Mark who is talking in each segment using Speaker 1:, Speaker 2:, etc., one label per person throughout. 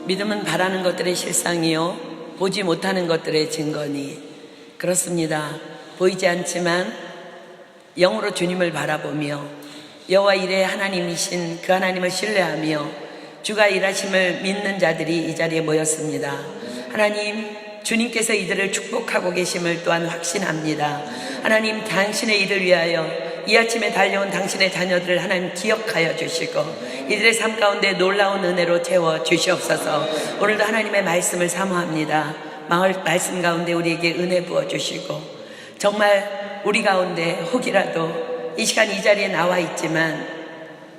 Speaker 1: 믿음은 바라는 것들의 실상이요 보지 못하는 것들의 증거니. 그렇습니다. 보이지 않지만 영으로 주님을 바라보며 여호와 이레 하나님이신 그 하나님을 신뢰하며 주가 일하심을 믿는 자들이 이 자리에 모였습니다. 하나님, 주님께서 이들을 축복하고 계심을 또한 확신합니다. 하나님, 당신의 일을 위하여 이 아침에 달려온 당신의 자녀들을 하나님 기억하여 주시고 이들의 삶 가운데 놀라운 은혜로 채워 주시옵소서. 오늘도 하나님의 말씀을 사모합니다. 말씀 가운데 우리에게 은혜 부어 주시고 정말 우리 가운데 혹이라도 이 시간 이 자리에 나와 있지만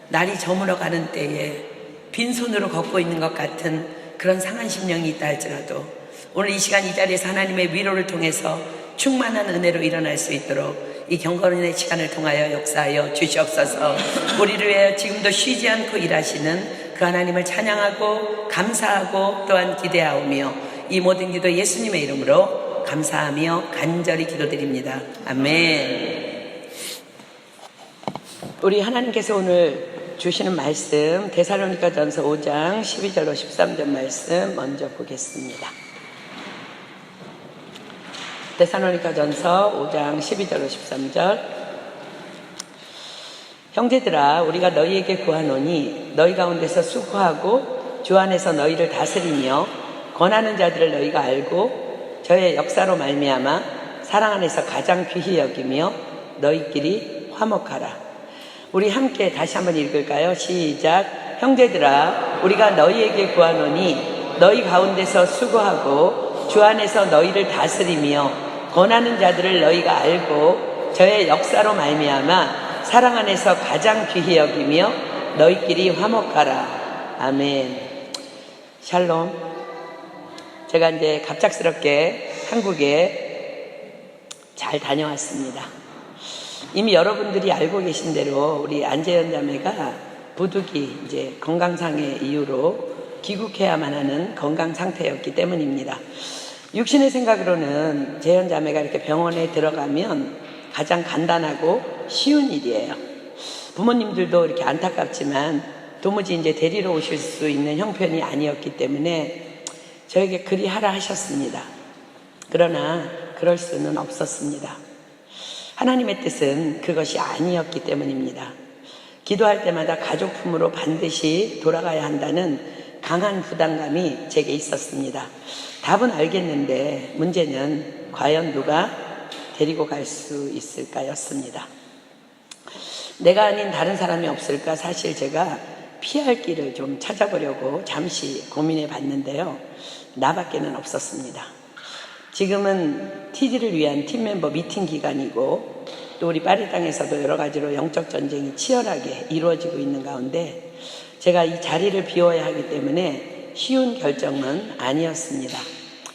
Speaker 1: 날이 저물어 가는 때에 빈손으로 걷고 있는 것 같은 그런 상한 심령이 있다 할지라도 오늘 이 시간 이 자리에서 하나님의 위로를 통해서 충만한 은혜로 일어날 수 있도록 이 경건의 시간을 통하여 역사하여 주시옵소서. 우리를 위하여 지금도 쉬지 않고 일하시는 그 하나님을 찬양하고 감사하고 또한 기대하오며 이 모든 기도 예수님의 이름으로 감사하며 간절히 기도드립니다. 아멘. 우리 하나님께서 오늘 주시는 말씀 데살로니가전서 5장 12절로 13절 말씀 먼저 보겠습니다. 데살로니가전서 5장 12절로 13절. 형제들아, 우리가 너희에게 구하노니 너희 가운데서 수고하고 주 안에서 너희를 다스리며 권하는 자들을 너희가 알고 저의 역사로 말미암아 사랑 안에서 가장 귀히 여기며 너희끼리 화목하라. 우리 함께 다시 한번 읽을까요? 시작. 형제들아, 우리가 너희에게 구하노니 너희 가운데서 수고하고 주 안에서 너희를 다스리며 권하는 자들을 너희가 알고 저의 역사로 말미암아 사랑 안에서 가장 귀히 여기며 너희끼리 화목하라. 아멘. 샬롬. 제가 이제 갑작스럽게 한국에 잘 다녀왔습니다. 이미 여러분들이 알고 계신 대로 우리 안재현 자매가 부득이 이제 건강상의 이유로 귀국해야만 하는 건강 상태였기 때문입니다. 육신의 생각으로는 재현 자매가 이렇게 병원에 들어가면 가장 간단하고 쉬운 일이에요. 부모님들도 이렇게 안타깝지만 도무지 이제 데리러 오실 수 있는 형편이 아니었기 때문에 저에게 그리 하라 하셨습니다. 그러나 그럴 수는 없었습니다. 하나님의 뜻은 그것이 아니었기 때문입니다. 기도할 때마다 가족품으로 반드시 돌아가야 한다는 강한 부담감이 제게 있었습니다. 답은 알겠는데 문제는 과연 누가 데리고 갈 수 있을까였습니다. 내가 아닌 다른 사람이 없을까 사실 제가 피할 길을 좀 찾아보려고 잠시 고민해 봤는데요. 나밖에는 없었습니다. 지금은 TD를 위한 팀멤버 미팅 기간이고 또 우리 파리 땅에서도 여러 가지로 영적 전쟁이 치열하게 이루어지고 있는 가운데 제가 이 자리를 비워야 하기 때문에 쉬운 결정은 아니었습니다.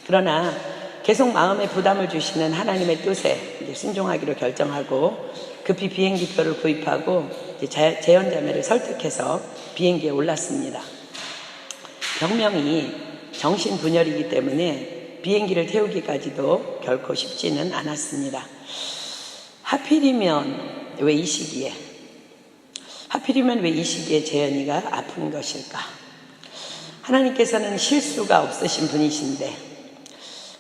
Speaker 1: 그러나 계속 마음에 부담을 주시는 하나님의 뜻에 이제 순종하기로 결정하고 급히 비행기표를 구입하고 이제 재현 자매를 설득해서 비행기에 올랐습니다. 병명이 정신분열이기 때문에 비행기를 태우기까지도 결코 쉽지는 않았습니다. 하필이면 왜 이 시기에 재현이가 아픈 것일까? 하나님께서는 실수가 없으신 분이신데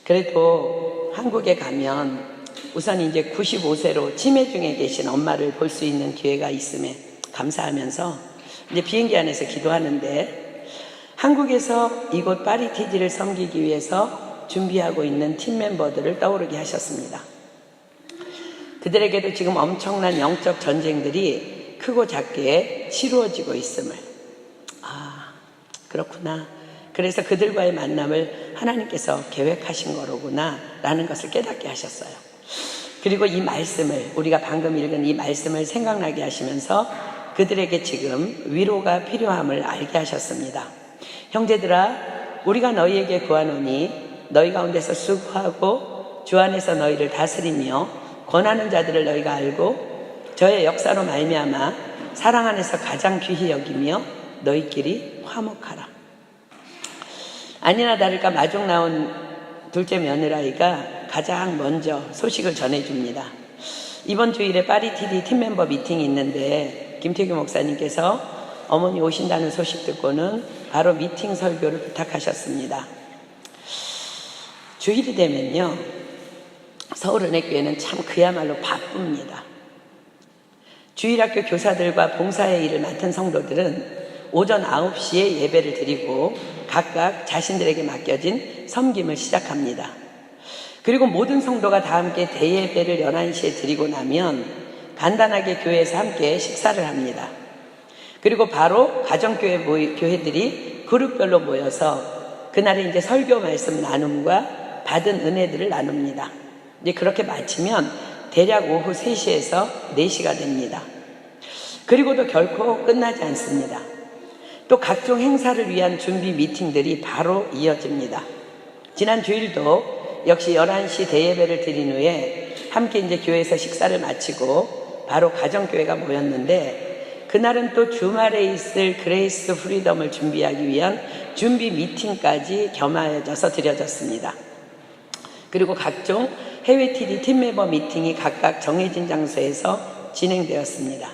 Speaker 1: 그래도 한국에 가면 우선 이제 95세로 치매 중에 계신 엄마를 볼 수 있는 기회가 있음에 감사하면서 이제 비행기 안에서 기도하는데 한국에서 이곳 파리 TD를 섬기기 위해서 준비하고 있는 팀 멤버들을 떠오르게 하셨습니다. 그들에게도 지금 엄청난 영적 전쟁들이 크고 작게 치루어지고 있음을 그렇구나. 그래서 그들과의 만남을 하나님께서 계획하신 거로구나 라는 것을 깨닫게 하셨어요. 그리고 이 말씀을 우리가 방금 읽은 이 말씀을 생각나게 하시면서 그들에게 지금 위로가 필요함을 알게 하셨습니다. 형제들아, 우리가 너희에게 구하노니 너희 가운데서 수고하고 주 안에서 너희를 다스리며 권하는 자들을 너희가 알고 저의 역사로 말미암아 사랑 안에서 가장 귀히 여기며 너희끼리 화목하라. 아니나 다를까 마중 나온 둘째 며느라이가 가장 먼저 소식을 전해줍니다. 이번 주일에 파리 TD 팀멤버 미팅이 있는데 김태규 목사님께서 어머니 오신다는 소식 듣고는 바로 미팅 설교를 부탁하셨습니다. 주일이 되면요, 서울은혜교회는 참 그야말로 바쁩니다. 주일학교 교사들과 봉사의 일을 맡은 성도들은 오전 9시에 예배를 드리고 각각 자신들에게 맡겨진 섬김을 시작합니다. 그리고 모든 성도가 다 함께 대예배를 11시에 드리고 나면 간단하게 교회에서 함께 식사를 합니다. 그리고 바로 가정교회들이 그룹별로 모여서 그날에 이제 설교 말씀 나눔과 받은 은혜들을 나눕니다. 이제 그렇게 마치면 대략 오후 3시에서 4시가 됩니다. 그리고도 결코 끝나지 않습니다. 또 각종 행사를 위한 준비 미팅들이 바로 이어집니다. 지난 주일도 역시 11시 대예배를 드린 후에 함께 이제 교회에서 식사를 마치고 바로 가정교회가 모였는데, 그날은 또 주말에 있을 그레이스 프리덤을 준비하기 위한 준비 미팅까지 겸하여져서 드려졌습니다. 그리고 각종 해외 TD 팀멤버 미팅이 각각 정해진 장소에서 진행되었습니다.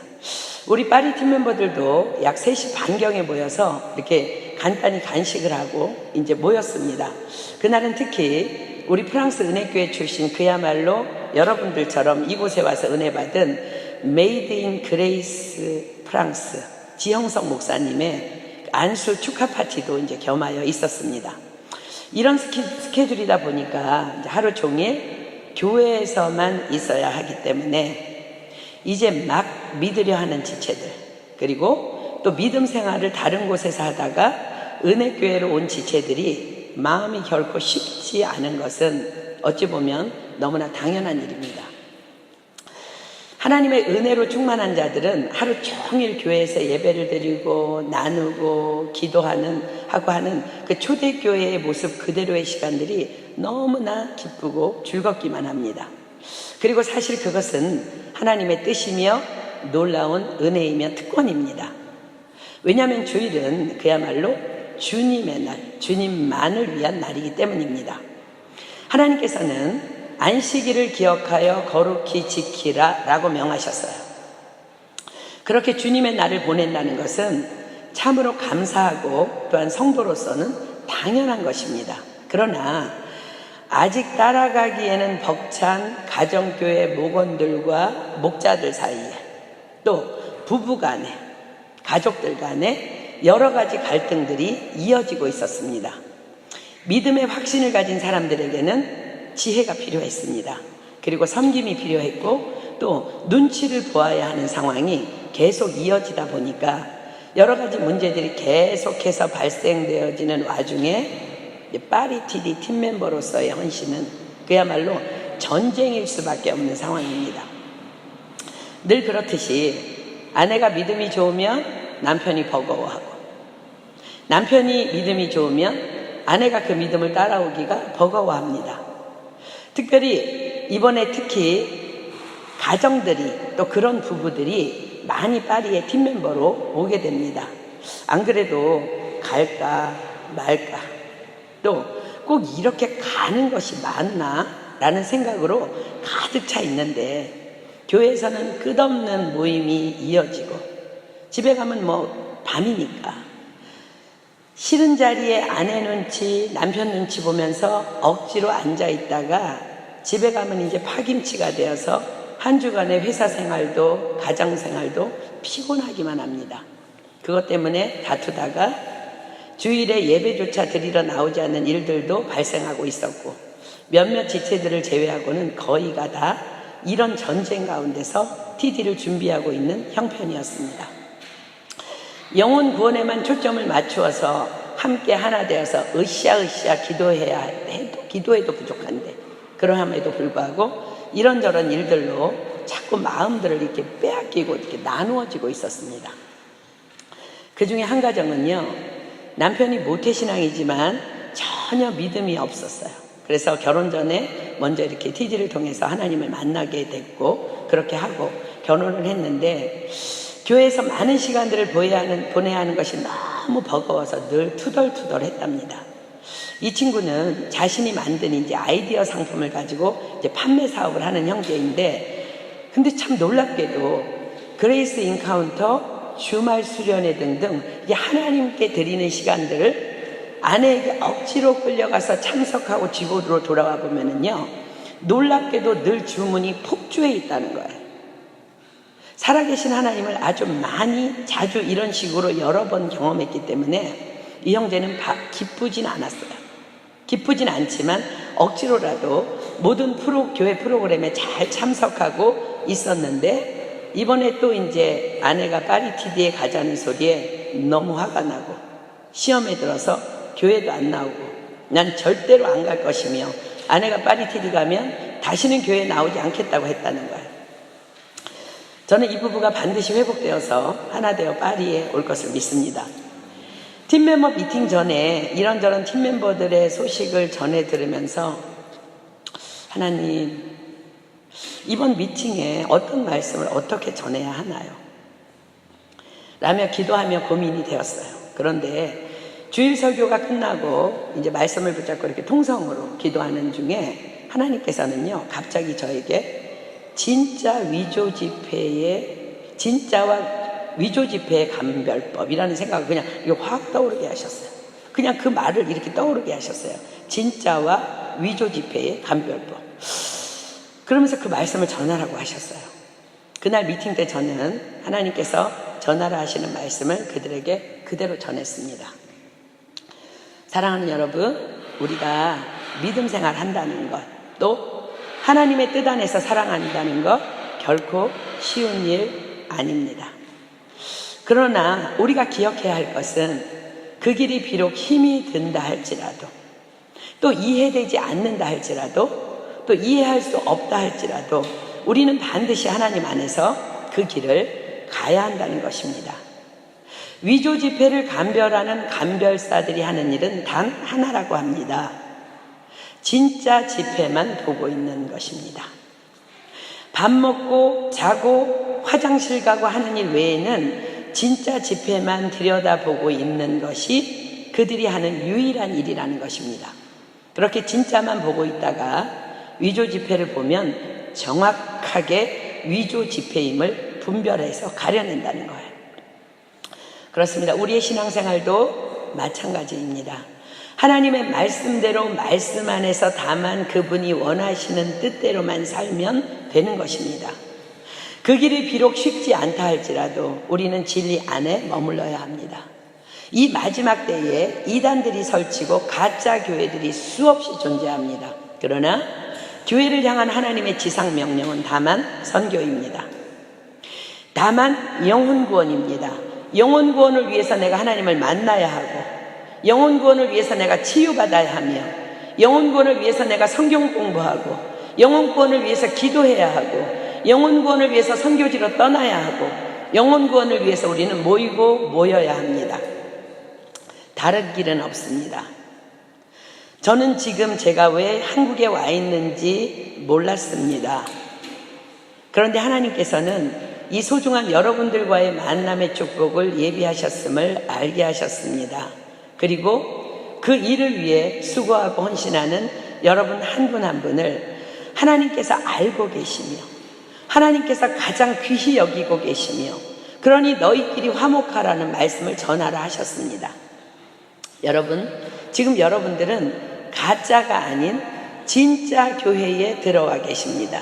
Speaker 1: 우리 파리 팀멤버들도 약 3시 반경에 모여서 이렇게 간단히 간식을 하고 이제 모였습니다. 그날은 특히 우리 프랑스 은혜교회 출신 그야말로 여러분들처럼 이곳에 와서 은혜 받은 메이드 인 그레이스 프랑스 지형석 목사님의 안수 축하 파티도 이제 겸하여 있었습니다. 이런 스케줄이다 보니까 이제 하루 종일 교회에서만 있어야 하기 때문에 이제 막 믿으려 하는 지체들, 그리고 또 믿음 생활을 다른 곳에서 하다가 은혜교회로 온 지체들이 마음이 결코 쉽지 않은 것은 어찌 보면 너무나 당연한 일입니다. 하나님의 은혜로 충만한 자들은 하루 종일 교회에서 예배를 드리고 나누고 기도하는 그 초대교회의 모습 그대로의 시간들이 너무나 기쁘고 즐겁기만 합니다. 그리고 사실 그것은 하나님의 뜻이며 놀라운 은혜이며 특권입니다. 왜냐하면 주일은 그야말로 주님의 날, 주님만을 위한 날이기 때문입니다. 하나님께서는 안식일을 기억하여 거룩히 지키라 라고 명하셨어요. 그렇게 주님의 날을 보낸다는 것은 참으로 감사하고 또한 성도로서는 당연한 것입니다. 그러나 아직 따라가기에는 벅찬 가정교회 목원들과 목자들 사이에, 또 부부 간에, 가족들 간에 여러 가지 갈등들이 이어지고 있었습니다. 믿음의 확신을 가진 사람들에게는 지혜가 필요했습니다. 그리고 섬김이 필요했고 또 눈치를 보아야 하는 상황이 계속 이어지다 보니까 여러 가지 문제들이 계속해서 발생되어지는 와중에 파리 TD 팀멤버로서의 헌신은 그야말로 전쟁일 수밖에 없는 상황입니다. 늘 그렇듯이 아내가 믿음이 좋으면 남편이 버거워하고, 남편이 믿음이 좋으면 아내가 그 믿음을 따라오기가 버거워합니다. 특별히 이번에 특히 가정들이, 또 그런 부부들이 많이 파리의 팀멤버로 오게 됩니다. 안 그래도 갈까 말까, 또 꼭 이렇게 가는 것이 맞나 라는 생각으로 가득 차 있는데, 교회에서는 끝없는 모임이 이어지고 집에 가면 밤이니까 싫은 자리에 아내 눈치, 남편 눈치 보면서 억지로 앉아 있다가 집에 가면 이제 파김치가 되어서 한 주간의 회사 생활도 가정 생활도 피곤하기만 합니다. 그것 때문에 다투다가 주일에 예배조차 드리러 나오지 않는 일들도 발생하고 있었고, 몇몇 지체들을 제외하고는 거의가 다 이런 전쟁 가운데서 TD를 준비하고 있는 형편이었습니다. 영혼 구원에만 초점을 맞추어서 함께 하나 되어서 으쌰으쌰 기도해야 해도 기도해도 부족한데, 그러함에도 불구하고 이런저런 일들로 자꾸 마음들을 이렇게 빼앗기고 이렇게 나누어지고 있었습니다. 그 중에 한 가정은요, 남편이 모태신앙이지만 전혀 믿음이 없었어요. 그래서 결혼 전에 먼저 이렇게 TD를 통해서 하나님을 만나게 됐고, 그렇게 하고 결혼을 했는데, 교회에서 많은 시간들을 보내야 하는 것이 너무 버거워서 늘 투덜투덜했답니다. 이 친구는 자신이 만든 이제 아이디어 상품을 가지고 이제 판매 사업을 하는 형제인데, 근데 참 놀랍게도 그레이스 인카운터 주말 수련회 등등 이게 하나님께 드리는 시간들을 아내에게 억지로 끌려가서 참석하고 집으로 돌아와 보면은요, 놀랍게도 늘 주문이 폭주해 있다는 거예요. 살아계신 하나님을 아주 자주 이런 식으로 여러 번 경험했기 때문에 이 형제는 기쁘진 않았어요. 기쁘진 않지만 억지로라도 모든 교회 프로그램에 잘 참석하고 있었는데, 이번에 또 이제 아내가 파리티디에 가자는 소리에 너무 화가 나고 시험에 들어서 교회도 안 나오고 난 절대로 안 갈 것이며, 아내가 파리티디 가면 다시는 교회에 나오지 않겠다고 했다는 거예요. 저는 이 부부가 반드시 회복되어서 하나 되어 파리에 올 것을 믿습니다. 팀멤버 미팅 전에 이런저런 팀멤버들의 소식을 전해 들으면서 하나님, 이번 미팅에 어떤 말씀을 어떻게 전해야 하나요? 라며 기도하며 고민이 되었어요. 그런데 주일 설교가 끝나고 이제 말씀을 붙잡고 이렇게 통성으로 기도하는 중에 하나님께서는요, 갑자기 저에게 진짜와 위조 집회의 감별법이라는 생각을 그냥 확 떠오르게 하셨어요. 그냥 그 말을 이렇게 떠오르게 하셨어요. 진짜와 위조 집회의 감별법. 그러면서 그 말씀을 전하라고 하셨어요. 그날 미팅 때 저는 하나님께서 전하라 하시는 말씀을 그들에게 그대로 전했습니다. 사랑하는 여러분, 우리가 믿음 생활 한다는 것, 또 하나님의 뜻 안에서 사랑한다는 것 결코 쉬운 일 아닙니다. 그러나 우리가 기억해야 할 것은 그 길이 비록 힘이 든다 할지라도, 또 이해되지 않는다 할지라도, 또 이해할 수 없다 할지라도 우리는 반드시 하나님 안에서 그 길을 가야 한다는 것입니다. 위조 집회를 감별하는 감별사들이 하는 일은 단 하나라고 합니다. 진짜 집회만 보고 있는 것입니다. 밥 먹고 자고 화장실 가고 하는 일 외에는 진짜 집회만 들여다보고 있는 것이 그들이 하는 유일한 일이라는 것입니다. 그렇게 진짜만 보고 있다가 위조 집회를 보면 정확하게 위조 집회임을 분별해서 가려낸다는 거예요. 그렇습니다. 우리의 신앙생활도 마찬가지입니다. 하나님의 말씀대로 말씀 안에서 다만 그분이 원하시는 뜻대로만 살면 되는 것입니다. 그 길이 비록 쉽지 않다 할지라도 우리는 진리 안에 머물러야 합니다. 이 마지막 때에 이단들이 설치고 가짜 교회들이 수없이 존재합니다. 그러나 교회를 향한 하나님의 지상 명령은 다만 선교입니다. 다만 영혼 구원입니다. 영혼 구원을 위해서 내가 하나님을 만나야 하고, 영혼 구원을 위해서 내가 치유받아야 하며, 영혼 구원을 위해서 내가 성경 공부하고, 영혼 구원을 위해서 기도해야 하고, 영혼 구원을 위해서 선교지로 떠나야 하고, 영혼 구원을 위해서 우리는 모여야 합니다. 다른 길은 없습니다. 저는 지금 제가 왜 한국에 와 있는지 몰랐습니다. 그런데 하나님께서는 이 소중한 여러분들과의 만남의 축복을 예비하셨음을 알게 하셨습니다. 그리고 그 일을 위해 수고하고 헌신하는 여러분 한 분 한 분을 하나님께서 알고 계시며, 하나님께서 가장 귀히 여기고 계시며, 그러니 너희끼리 화목하라는 말씀을 전하라 하셨습니다. 여러분, 지금 여러분들은 가짜가 아닌 진짜 교회에 들어와 계십니다.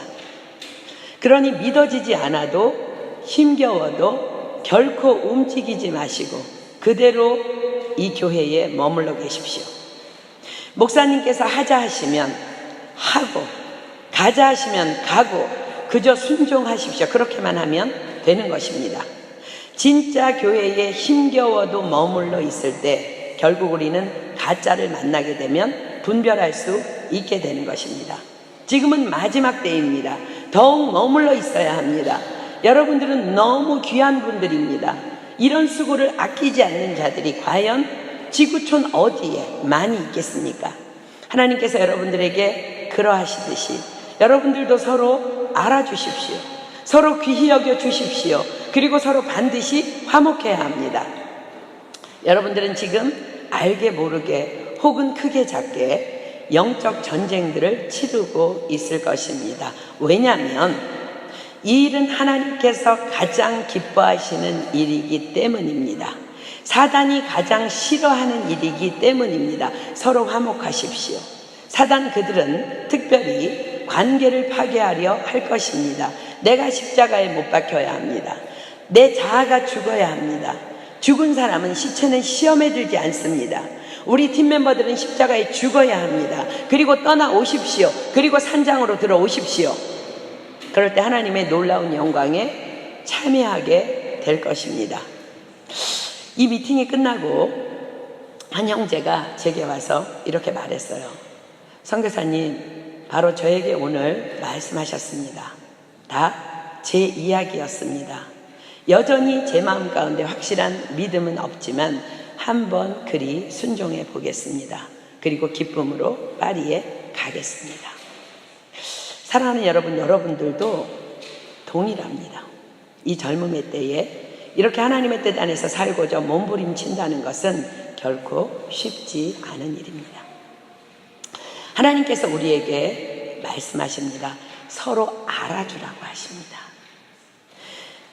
Speaker 1: 그러니 믿어지지 않아도 힘겨워도 결코 움직이지 마시고 그대로 이 교회에 머물러 계십시오. 목사님께서 하자 하시면 하고, 가자 하시면 가고, 그저 순종하십시오. 그렇게만 하면 되는 것입니다. 진짜 교회에 힘겨워도 머물러 있을 때 결국 우리는 가짜를 만나게 되면 분별할 수 있게 되는 것입니다. 지금은 마지막 때입니다. 더욱 머물러 있어야 합니다. 여러분들은 너무 귀한 분들입니다. 이런 수고를 아끼지 않는 자들이 과연 지구촌 어디에 많이 있겠습니까? 하나님께서 여러분들에게 그러하시듯이 여러분들도 서로 알아주십시오. 서로 귀히 여겨 주십시오. 그리고 서로 반드시 화목해야 합니다. 여러분들은 지금 알게 모르게 혹은 크게 작게 영적 전쟁들을 치르고 있을 것입니다. 왜냐하면 이 일은 하나님께서 가장 기뻐하시는 일이기 때문입니다. 사단이 가장 싫어하는 일이기 때문입니다. 서로 화목하십시오. 사단 그들은 특별히 관계를 파괴하려 할 것입니다. 내가 십자가에 못 박혀야 합니다. 내 자아가 죽어야 합니다. 죽은 사람은 시체는 시험에 들지 않습니다. 우리 팀 멤버들은 십자가에 죽어야 합니다. 그리고 떠나오십시오. 그리고 산장으로 들어오십시오. 그럴 때 하나님의 놀라운 영광에 참여하게 될 것입니다. 이 미팅이 끝나고 한 형제가 제게 와서 이렇게 말했어요. 선교사님, 바로 저에게 오늘 말씀하셨습니다. 다 제 이야기였습니다. 여전히 제 마음 가운데 확실한 믿음은 없지만 한번 그리 순종해 보겠습니다. 그리고 기쁨으로 파리에 가겠습니다. 사랑하는 여러분, 여러분들도 동일합니다. 이 젊음의 때에 이렇게 하나님의 뜻 안에서 살고자 몸부림친다는 것은 결코 쉽지 않은 일입니다. 하나님께서 우리에게 말씀하십니다. 서로 알아주라고 하십니다.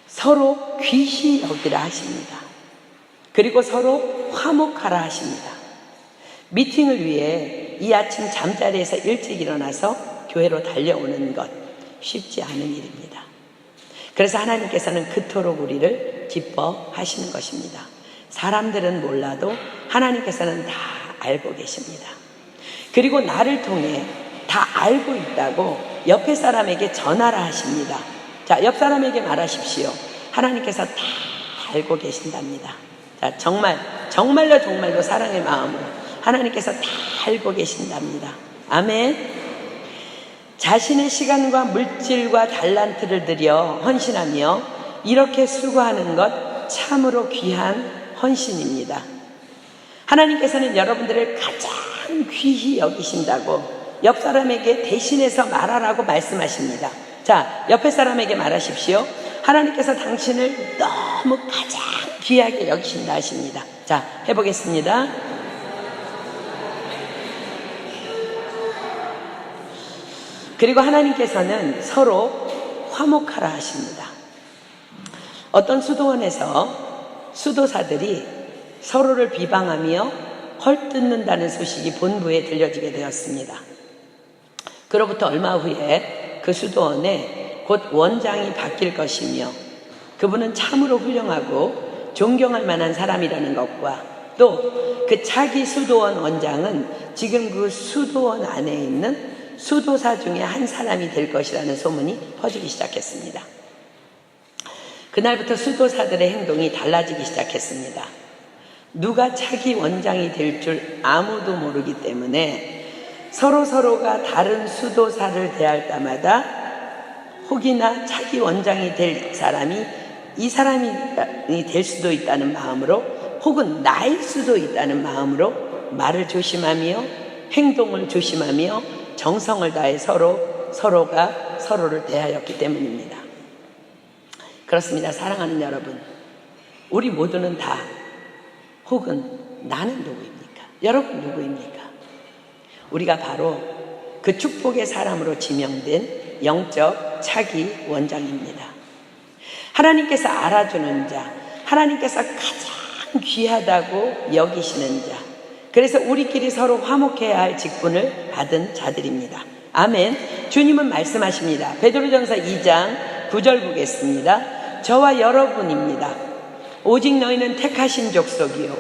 Speaker 1: 서로 귀히 여기라 하십니다. 그리고 서로 화목하라 하십니다. 미팅을 위해 이 아침 잠자리에서 일찍 일어나서 교회로 달려오는 것 쉽지 않은 일입니다. 그래서 하나님께서는 그토록 우리를 기뻐하시는 것입니다. 사람들은 몰라도 하나님께서는 다 알고 계십니다. 그리고 나를 통해 다 알고 있다고 옆에 사람에게 전하라 하십니다. 자, 옆 사람에게 말하십시오. 하나님께서 다 알고 계신답니다. 자, 정말로 사랑의 마음으로 하나님께서 다 알고 계신답니다. 아멘. 자신의 시간과 물질과 달란트를 들여 헌신하며 이렇게 수고하는 것 참으로 귀한 헌신입니다. 하나님께서는 여러분들을 가장 귀히 여기신다고 옆 사람에게 대신해서 말하라고 말씀하십니다. 자, 옆에 사람에게 말하십시오. 하나님께서 당신을 너무 가장 귀하게 여기신다 하십니다. 자, 해보겠습니다. 그리고 하나님께서는 서로 화목하라 하십니다. 어떤 수도원에서 수도사들이 서로를 비방하며 헐뜯는다는 소식이 본부에 들려지게 되었습니다. 그로부터 얼마 후에 그 수도원에 곧 원장이 바뀔 것이며 그분은 참으로 훌륭하고 존경할 만한 사람이라는 것과 또 그 차기 수도원 원장은 지금 그 수도원 안에 있는 수도사 중에 한 사람이 될 것이라는 소문이 퍼지기 시작했습니다. 그날부터 수도사들의 행동이 달라지기 시작했습니다. 누가 차기 원장이 될 줄 아무도 모르기 때문에 서로가 다른 수도사를 대할 때마다 혹이나 차기 원장이 될 사람이 이 사람이 될 수도 있다는 마음으로 혹은 나일 수도 있다는 마음으로 말을 조심하며 행동을 조심하며 정성을 다해 서로가 서로를 대하였기 때문입니다. 그렇습니다. 사랑하는 여러분, 우리 모두는 다 혹은 나는 누구입니까? 여러분 누구입니까? 우리가 바로 그 축복의 사람으로 지명된 영적 차기 원장입니다. 하나님께서 알아주는 자, 하나님께서 가장 귀하다고 여기시는 자, 그래서 우리끼리 서로 화목해야 할 직분을 받은 자들입니다. 아멘. 주님은 말씀하십니다. 베드로전서 2장 9절 보겠습니다. 저와 여러분입니다. 오직 너희는 택하신 족속이요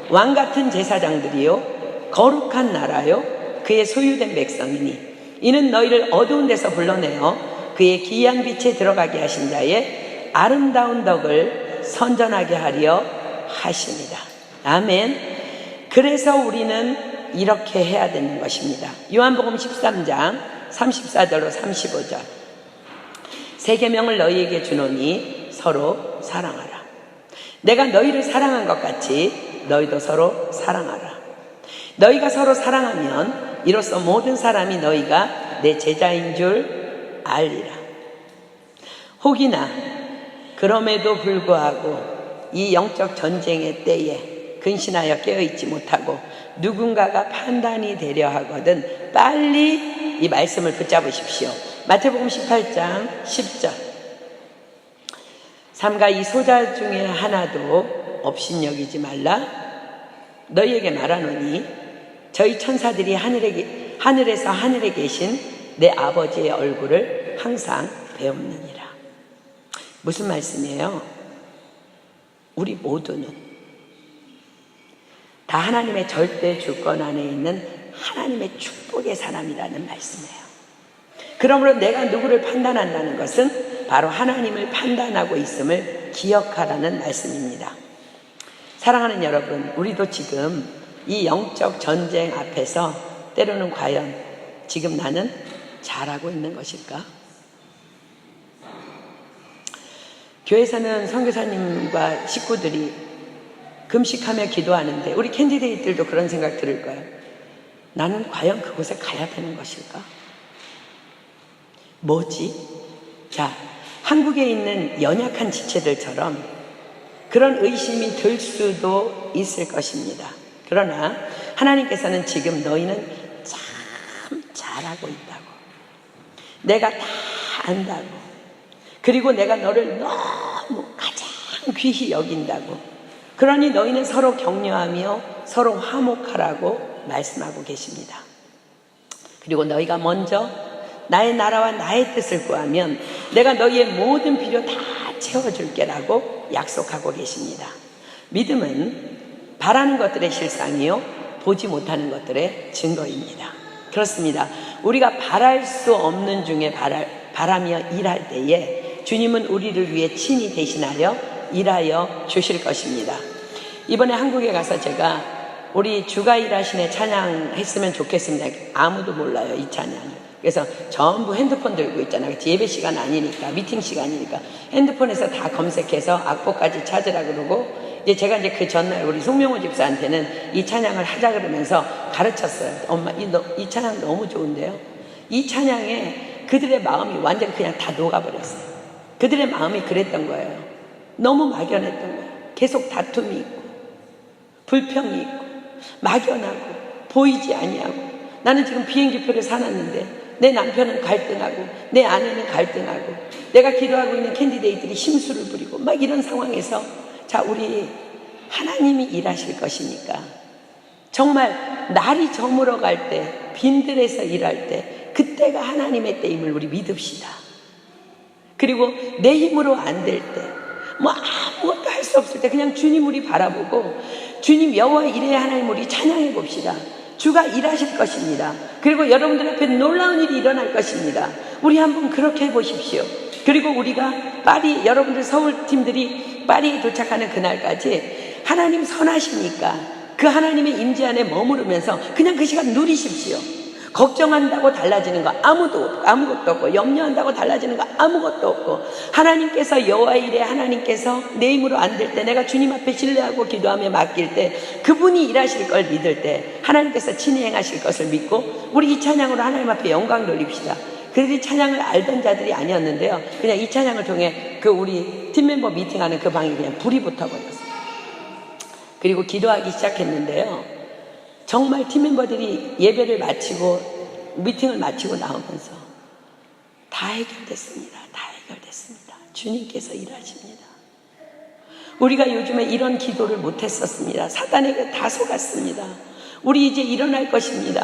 Speaker 1: 왕같은 제사장들이요 거룩한 나라요 그의 소유된 백성이니 이는 너희를 어두운 데서 불러내어 그의 기이한 빛에 들어가게 하신 자의 아름다운 덕을 선전하게 하려 하십니다. 아멘. 그래서 우리는 이렇게 해야 되는 것입니다. 요한복음 13장 34절로 35절. 세 계명을 너희에게 주노니 서로 사랑하라. 내가 너희를 사랑한 것 같이 너희도 서로 사랑하라. 너희가 서로 사랑하면 이로써 모든 사람이 너희가 내 제자인 줄 알리라. 혹이나 그럼에도 불구하고 이 영적 전쟁의 때에 근신하여 깨어있지 못하고 누군가가 판단이 되려 하거든 빨리 이 말씀을 붙잡으십시오. 마태복음 18장 10절. 삼가 이 소자 중에 하나도 업신여기지 말라. 너희에게 말하노니 저희 천사들이 하늘에서 하늘에 계신 내 아버지의 얼굴을 항상 배웁느니라. 무슨 말씀이에요? 우리 모두는 다 하나님의 절대 주권 안에 있는 하나님의 축복의 사람이라는 말씀이에요. 그러므로 내가 누구를 판단한다는 것은 바로 하나님을 판단하고 있음을 기억하라는 말씀입니다. 사랑하는 여러분, 우리도 지금 이 영적 전쟁 앞에서 때로는 과연 지금 나는 잘하고 있는 것일까? 교회에서는 선교사님과 식구들이 금식하며 기도하는데 우리 캔디데이트들도 그런 생각 들을 거예요. 나는 과연 그곳에 가야 되는 것일까? 뭐지? 자, 한국에 있는 연약한 지체들처럼 그런 의심이 들 수도 있을 것입니다. 그러나 하나님께서는 지금 너희는 참 잘하고 있다고, 내가 다 안다고, 그리고 내가 너를 너무 가장 귀히 여긴다고, 그러니 너희는 서로 격려하며 서로 화목하라고 말씀하고 계십니다. 그리고 너희가 먼저 나의 나라와 나의 뜻을 구하면 내가 너희의 모든 필요 다 채워줄게라고 약속하고 계십니다. 믿음은 바라는 것들의 실상이요 보지 못하는 것들의 증거입니다. 그렇습니다. 우리가 바랄 수 없는 중에 바라며 일할 때에 주님은 우리를 위해 친히 대신하여 일하여 주실 것입니다. 이번에 한국에 가서 제가 우리 주가 일하시네 찬양 했으면 좋겠습니다. 아무도 몰라요, 이 찬양을. 그래서 전부 핸드폰 들고 있잖아요. 예배 시간 아니니까, 미팅 시간이니까 핸드폰에서 다 검색해서 악보까지 찾으라 그러고, 이제 제가 이제 그 전날 우리 송명호 집사한테는 이 찬양을 하자 그러면서 가르쳤어요. 엄마, 이 찬양 너무 좋은데요. 이 찬양에 그들의 마음이 완전 그냥 다 녹아버렸어요. 그들의 마음이 그랬던 거예요. 너무 막연했던 거예요. 계속 다툼이 있고 불평이 있고 막연하고 보이지 아니하고, 나는 지금 비행기표를 사놨는데 내 남편은 갈등하고 내 아내는 갈등하고 내가 기도하고 있는 캔디데이트들이 심술을 부리고 막 이런 상황에서, 자, 우리 하나님이 일하실 것이니까 정말 날이 저물어 갈 때, 빈들에서 일할 때 그때가 하나님의 때임을 우리 믿읍시다. 그리고 내 힘으로 안 될 때, 뭐 아무것도 할 수 없을 때 그냥 주님 우리 바라보고 주님 여호와 이레 하나님 우리 찬양해 봅시다. 주가 일하실 것입니다. 그리고 여러분들 앞에 놀라운 일이 일어날 것입니다. 우리 한번 그렇게 해보십시오. 그리고 우리가 파리, 여러분들 서울 팀들이 파리에 도착하는 그날까지 하나님 선하시니까 그 하나님의 임재 안에 머무르면서 그냥 그 시간 누리십시오. 걱정한다고 달라지는 거 아무것도 없고, 염려한다고 달라지는 거 아무것도 없고, 하나님께서 여호와 이레 하나님께서 내 힘으로 안 될 때 내가 주님 앞에 신뢰하고 기도하며 맡길 때 그분이 일하실 걸 믿을 때 하나님께서 친히 행하실 것을 믿고 우리 이 찬양으로 하나님 앞에 영광 돌립시다. 그들이 찬양을 알던 자들이 아니었는데요, 그냥 이 찬양을 통해 그 우리 팀멤버 미팅하는 그 방이 그냥 불이 붙어버렸어요. 그리고 기도하기 시작했는데요, 정말 팀멤버들이 예배를 마치고 미팅을 마치고 나오면서 다 해결됐습니다. 다 해결됐습니다. 주님께서 일하십니다. 우리가 요즘에 이런 기도를 못했었습니다. 사단에게 다 속았습니다. 우리 이제 일어날 것입니다.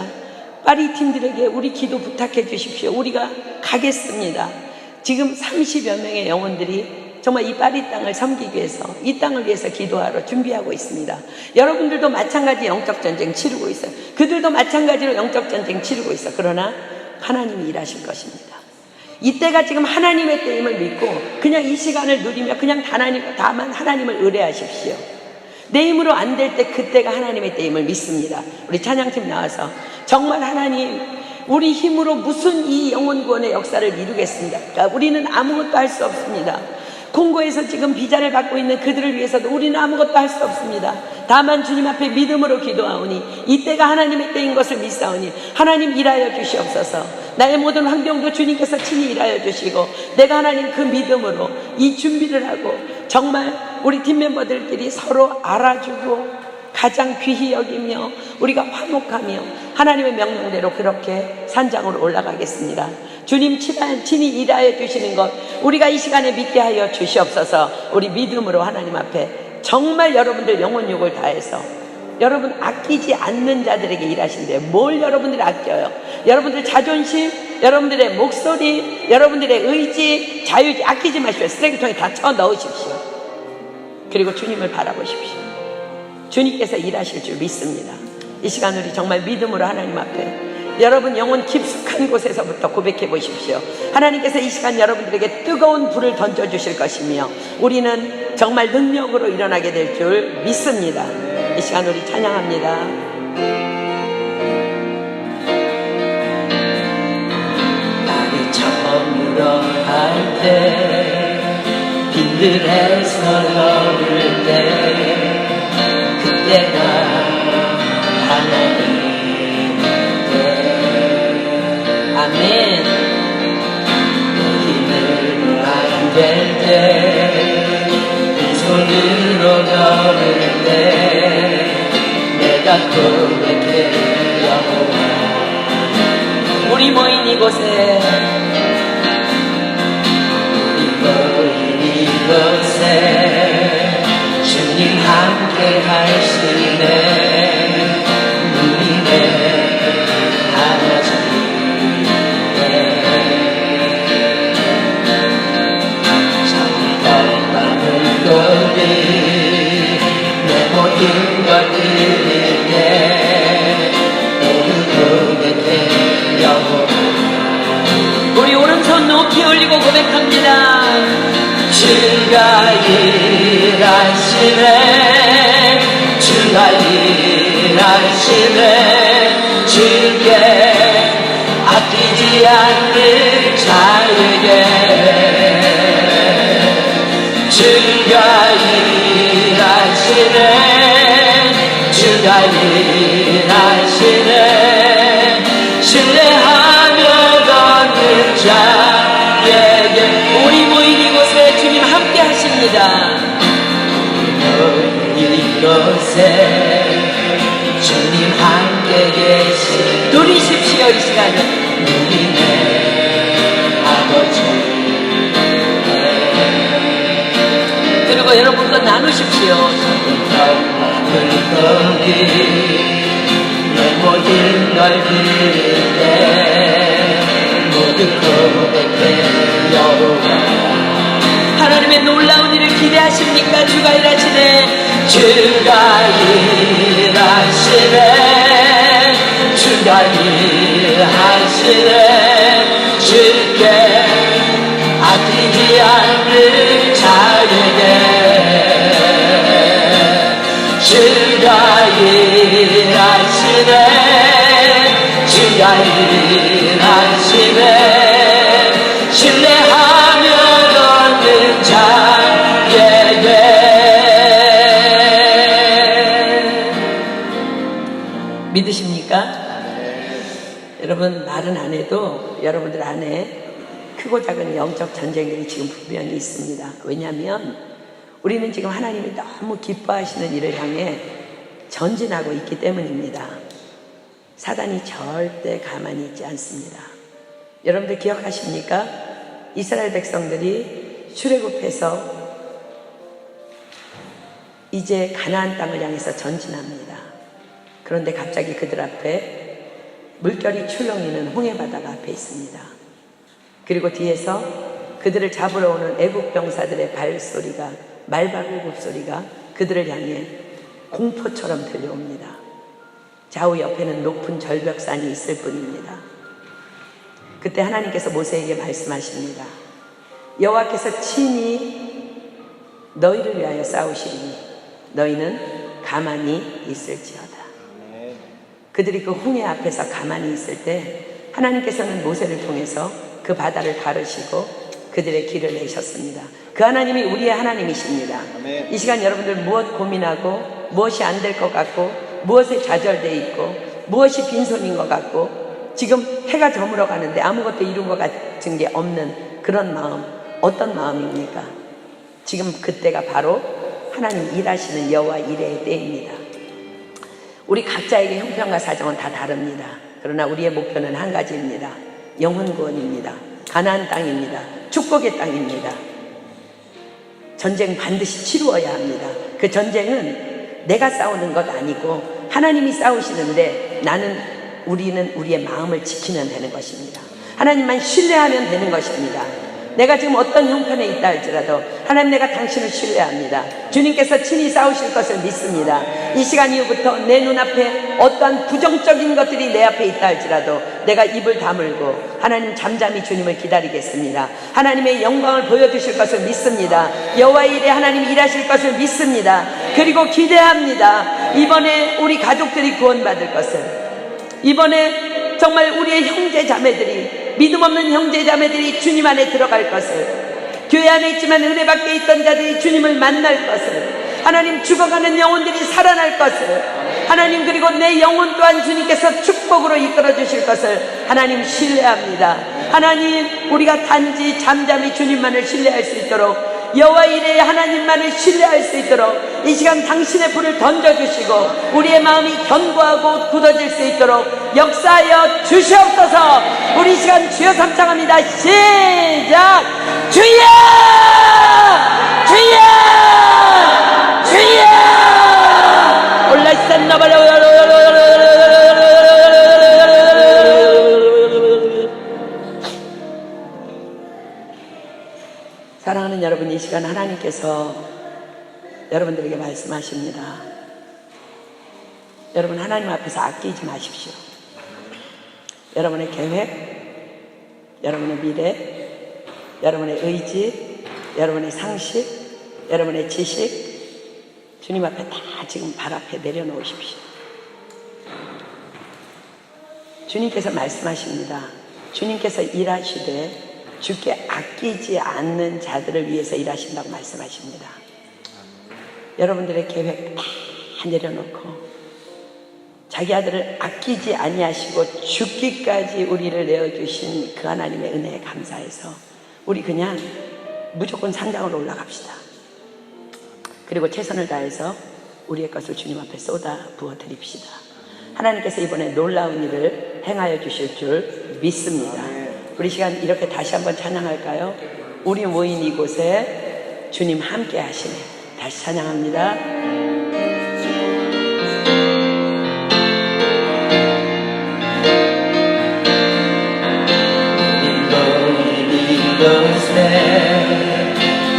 Speaker 1: 파리 팀들에게 우리 기도 부탁해 주십시오. 우리가 가겠습니다. 지금 30여 명의 영혼들이 정말 이 파리 땅을 섬기기 위해서, 이 땅을 위해서 기도하러 준비하고 있습니다. 여러분들도 마찬가지 영적 전쟁 치르고 있어요. 그들도 마찬가지로 영적 전쟁 치르고 있어. 그러나 하나님이 일하실 것입니다. 이때가 지금 하나님의 때임을 믿고 그냥 이 시간을 누리며 그냥 다만 하나님을 의뢰하십시오. 내 힘으로 안 될 때 그때가 하나님의 때임을 믿습니다. 우리 찬양팀 나와서 정말 하나님, 우리 힘으로 무슨 이 영혼 구원의 역사를 이루겠습니까? 우리는 아무것도 할 수 없습니다. 콩고에서 지금 비자를 받고 있는 그들을 위해서도 우리는 아무것도 할 수 없습니다. 다만 주님 앞에 믿음으로 기도하오니 이때가 하나님의 때인 것을 믿사오니 하나님 일하여 주시옵소서. 나의 모든 환경도 주님께서 친히 일하여 주시고 내가 하나님 그 믿음으로 이 준비를 하고 정말 우리 팀 멤버들끼리 서로 알아주고 가장 귀히 여기며 우리가 화목하며 하나님의 명령대로 그렇게 산장으로 올라가겠습니다. 주님 친히 일하여 주시는 것 우리가 이 시간에 믿게 하여 주시옵소서. 우리 믿음으로 하나님 앞에 정말 여러분들 영혼 욕을 다해서 여러분 아끼지 않는 자들에게 일하신대요. 뭘 여러분들이 아껴요? 여러분들 자존심, 여러분들의 목소리, 여러분들의 의지, 자유 아끼지 마십시오. 쓰레기통에 다 쳐 넣으십시오. 그리고 주님을 바라보십시오. 주님께서 일하실 줄 믿습니다. 이 시간 우리 정말 믿음으로 하나님 앞에 여러분 영혼 깊숙한 곳에서부터 고백해 보십시오. 하나님께서 이 시간 여러분들에게 뜨거운 불을 던져주실 것이며 우리는 정말 능력으로 일어나게 될 줄 믿습니다. 이 시간 우리 찬양합니다. 나를 처음으로 할 때 빈들에서 걸을 때 그때가 하나님 아멘. 힘을 안 될 때, 이 손으로 걸을 때, 내가 고백해 여호와. 우리 모인 이곳에, 주님 함께 하시네. 누리네 하나님. 내 모든 걸 드릴 때 모두 고백해 여호와. 우리 오른손 높이 올리고 고백합니다. 주가 일하시네. 주가 일하시네. 주께 아끼지 않는 자에게 주가 일하시네. 주가 일하시네. 신뢰하며 걷는 자에게 우리 모인 이곳에 주님 함께 하십니다. 이곳에 주님 함께 계시 누리십시오. 이 시간을 누리네 아버지. 그리고 여러분과 나누십시오. 내 모든 걸 드릴 때 모두 고백해 여호와. 하나님의 놀라운 일을 기대하십니까? 주가 일하시네. 주가 일하시네. 주가 일하시네. 주께 아끼지 않는 자에게 주가 일하시네. 주가 일하시네. 신뢰하며 걷는 자에게. 믿으십니까? 여러분 말은 안 해도 여러분들 안에 크고 작은 영적 전쟁들이 지금 분명히 있습니다. 왜냐하면 우리는 지금 하나님이 너무 기뻐하시는 일을 향해 전진하고 있기 때문입니다. 사단이 절대 가만히 있지 않습니다. 여러분들 기억하십니까? 이스라엘 백성들이 출애굽해서 이제 가나안 땅을 향해서 전진합니다. 그런데 갑자기 그들 앞에 물결이 출렁이는 홍해바다가 앞에 있습니다. 그리고 뒤에서 그들을 잡으러 오는 애국 병사들의 발소리가, 말발굽 소리가 그들을 향해 공포처럼 들려옵니다. 좌우 옆에는 높은 절벽산이 있을 뿐입니다. 그때 하나님께서 모세에게 말씀하십니다. 여호와께서 친히 너희를 위하여 싸우시리니 너희는 가만히 있을지어다. 그들이 그 홍해 앞에서 가만히 있을 때 하나님께서는 모세를 통해서 그 바다를 가르시고 그들의 길을 내셨습니다. 그 하나님이 우리의 하나님이십니다. 아멘. 이 시간 여러분들 무엇 고민하고 무엇이 안 될 것 같고 무엇에 좌절되어 있고 무엇이 빈손인 것 같고 지금 해가 저물어 가는데 아무것도 이룬 것 같은 게 없는 그런 마음, 어떤 마음입니까? 지금 그때가 바로 하나님 일하시는 여호와 일의 때입니다. 우리 각자에게 형편과 사정은 다 다릅니다. 그러나 우리의 목표는 한 가지입니다. 영혼 구원입니다. 가나안 땅입니다. 축복의 땅입니다. 전쟁 반드시 치루어야 합니다. 그 전쟁은 내가 싸우는 것 아니고 하나님이 싸우시는데 우리는 우리의 마음을 지키면 되는 것입니다. 하나님만 신뢰하면 되는 것입니다. 내가 지금 어떤 형편에 있다 할지라도 하나님, 내가 당신을 신뢰합니다. 주님께서 친히 싸우실 것을 믿습니다. 이 시간 이후부터 내 눈앞에 어떠한 부정적인 것들이 내 앞에 있다 할지라도 내가 입을 다물고 하나님 잠잠히 주님을 기다리겠습니다. 하나님의 영광을 보여주실 것을 믿습니다. 여호와의 일에 하나님 일하실 것을 믿습니다. 그리고 기대합니다. 이번에 우리 가족들이 구원받을 것을, 이번에 정말 우리의 형제 자매들이, 믿음 없는 형제 자매들이 주님 안에 들어갈 것을, 교회 안에 있지만 은혜 밖에 있던 자들이 주님을 만날 것을, 하나님 죽어가는 영혼들이 살아날 것을, 하나님, 그리고 내 영혼 또한 주님께서 축복으로 이끌어 주실 것을 하나님 신뢰합니다. 하나님, 우리가 단지 잠잠히 주님만을 신뢰할 수 있도록, 여호와 이레의 하나님만을 신뢰할 수 있도록 이 시간 당신의 불을 던져주시고 우리의 마음이 견고하고 굳어질 수 있도록 역사하여 주시옵소서. 우리 이 시간 주여 삼창합니다. 시작! 주여! 주여! 주여! 올라있었나 봐요. 사랑하는 여러분, 이 시간 하나님께서 여러분들에게 말씀하십니다. 여러분, 하나님 앞에서 아끼지 마십시오. 여러분의 계획, 여러분의 미래, 여러분의 의지, 여러분의 상식, 여러분의 지식, 주님 앞에 다 지금 발 앞에 내려놓으십시오. 주님께서 말씀하십니다. 주님께서 일하시되 주께 아끼지 않는 자들을 위해서 일하신다고 말씀하십니다. 여러분들의 계획 다 내려놓고 자기 아들을 아끼지 아니하시고 죽기까지 우리를 내어주신 그 하나님의 은혜에 감사해서 우리 그냥 무조건 상장으로 올라갑시다. 그리고 최선을 다해서 우리의 것을 주님 앞에 쏟아 부어 드립시다. 하나님께서 이번에 놀라운 일을 행하여 주실 줄 믿습니다. 우리 시간 이렇게 다시 한번 찬양할까요? 우리 모인 이곳에 주님 함께 하시네. 다시 찬양합니다.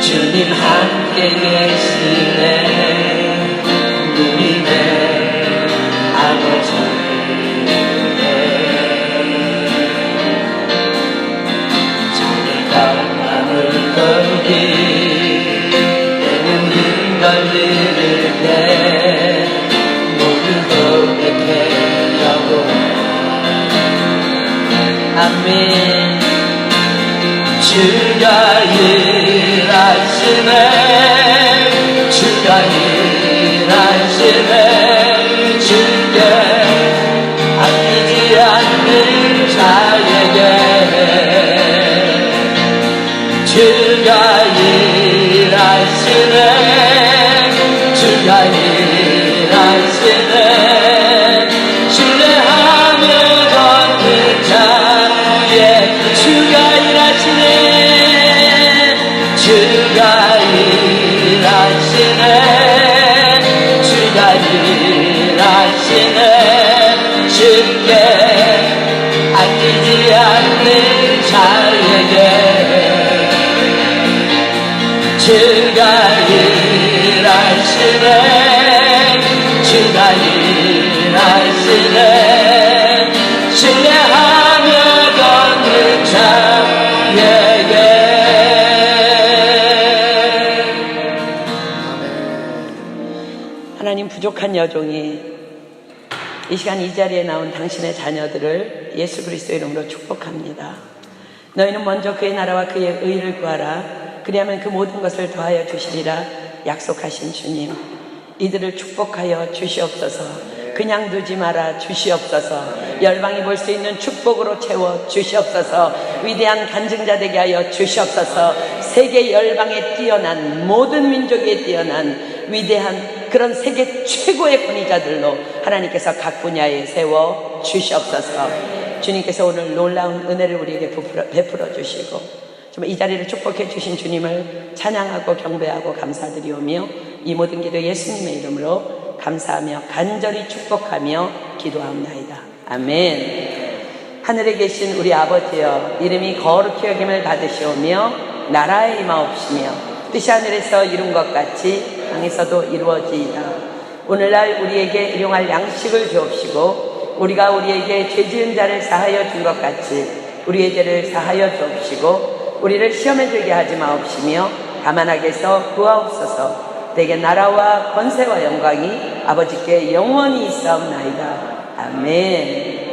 Speaker 2: 주님 함께 계시네. 우리네 아버지 자기 강함을 걸기 때는 걸 들을 때 모두 고백해 여보. 아멘. 주가 일하시네. 주가 일하시네. 주께 아끼지 않는 자에게 주가 일하시네. 주가 일하시네. 신뢰하며 걷는 자에 주가 일하시네. 주가 일하시네. 주가 일하시네. 주께 아끼지 않는 자에게 주가 일하시네. 주가 일하시네. 신뢰하며 걷는 자에게.
Speaker 1: 하나님, 부족한 여종이 이 시간 이 자리에 나온 당신의 자녀들을 예수 그리스도의 이름으로 축복합니다. 너희는 먼저 그의 나라와 그의 의를 구하라. 그리하면 그 모든 것을 더하여 주시리라 약속하신 주님, 이들을 축복하여 주시옵소서. 그냥 두지 마라 주시옵소서. 열방이 볼 수 있는 축복으로 채워 주시옵소서. 위대한 간증자 되게 하여 주시옵소서. 세계 열방에 뛰어난, 모든 민족에 뛰어난 위대한 그런 세계 최고의 권위자들로 하나님께서 각 분야에 세워 주시옵소서. 주님께서 오늘 놀라운 은혜를 우리에게 베풀어 주시고 정말 이 자리를 축복해 주신 주님을 찬양하고 경배하고 감사드리오며 이 모든 기도 예수님의 이름으로 감사하며 간절히 축복하며 기도하옵나이다. 아멘. 하늘에 계신 우리 아버지여, 이름이 거룩히 여김을 받으시오며 나라에 임하옵시며 뜻이 하늘에서 이룬 것 같이 땅에서도 이루어지이다. 오늘날 우리에게 일용할 양식을 주옵시고 우리가 우리에게 죄 지은 자를 사하여 준 것 같이 우리의 죄를 사하여 주옵시고 우리를 시험에 들게 하지 마옵시며 다만 악에서 구하옵소서. 내게 나라와 권세와 영광이 아버지께 영원히 있사옵나이다. 아멘.